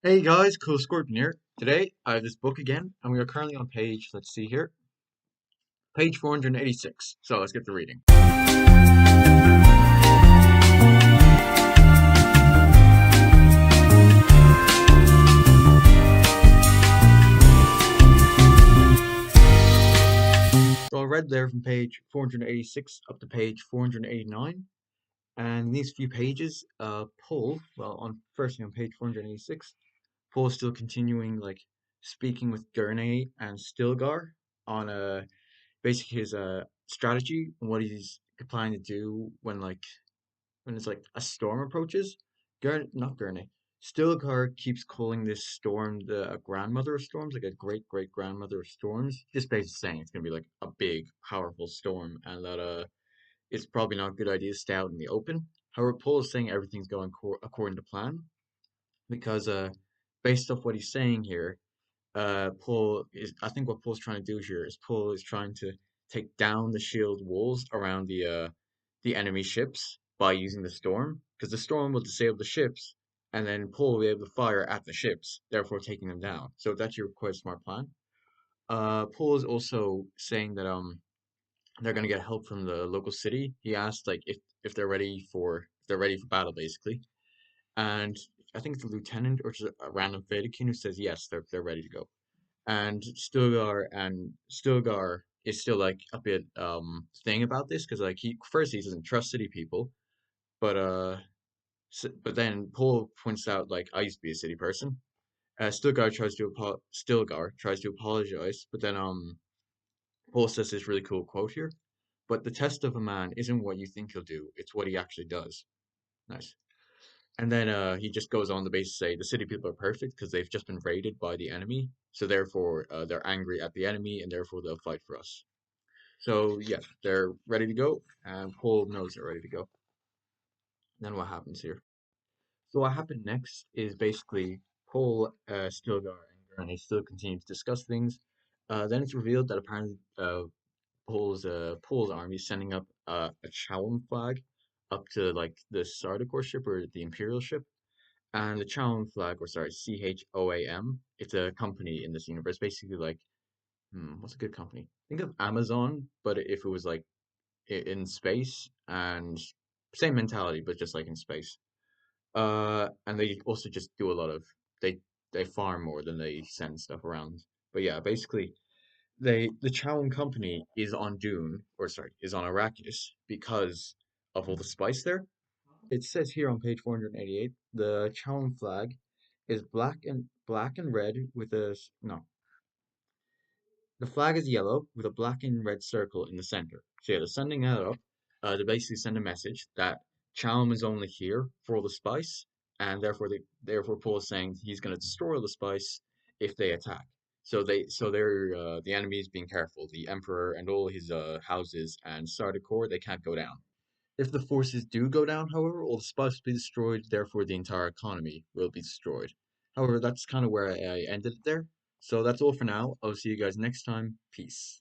Hey guys, Cool Scorpion here. Today I have this book again, and we are currently on page, let's see here, page 486. So let's get to reading. So I read there from page 486 up to page 489, and in these few pages, on firstly on page 486, Paul's still continuing speaking with Gurney and Stilgar on basically his strategy and what he's planning to do when it's like a storm approaches. Not Gurney. Stilgar keeps calling this storm the a grandmother of storms, like a great great grandmother of storms. Just basically saying it's gonna be like a big, powerful storm, and that it's probably not a good idea to stay out in the open. However, Paul is saying everything's going according to plan because based off what he's saying here, I think what Paul's trying to do here is Paul is trying to take down the shield walls around the enemy ships by using the storm, because the storm will disable the ships, and then Paul will be able to fire at the ships, therefore taking them down. So it's actually quite a smart plan. Paul is also saying that they're gonna get help from the local city. He asked like if they're ready for battle basically, and I think it's a lieutenant or just a random Vatican who says yes, they're ready to go. And Stilgar is still like a bit thing about this because like he doesn't trust city people, but but then Paul points out like I used to be a city person. Stilgar tries to apologize, but then Paul says this really cool quote here. But the test of a man isn't what you think he'll do; it's what he actually does. Nice. And then he just goes on to basically say the city people are perfect because they've just been raided by the enemy, so therefore they're angry at the enemy and therefore they'll fight for us. So yeah, they're ready to go, and Paul knows they're ready to go. Then what happens here? So what happened next is basically Paul, Stilgar, and Gurney still continue to discuss things. Then it's revealed that apparently Paul's army is sending up a Chowam flag up to like the Sardaukor ship or the Imperial ship. And the Chown flag, or sorry, CHOAM, it's a company in this universe. Basically, like, what's a good company? Think of Amazon, but if it was like in space, and same mentality, but just like in space. And they also just do a lot of they they farm more than they send stuff around. But yeah, basically, the Chowan company is on Dune, or sorry, is on Arrakis because of all the spice there. It says here on page 488, the Chowan flag is black and red with no. The flag is yellow with a black and red circle in the center. So yeah, they're sending that up to basically send a message that Chowam is only here for the spice, and therefore Paul is saying he's going to destroy the spice if they attack. The enemy is being careful. The Emperor and all his houses and Sardaukor, they can't go down. If the forces do go down, however, all the spice will be destroyed, therefore the entire economy will be destroyed. However, that's kind of where I ended it there. So that's all for now. I'll see you guys next time. Peace.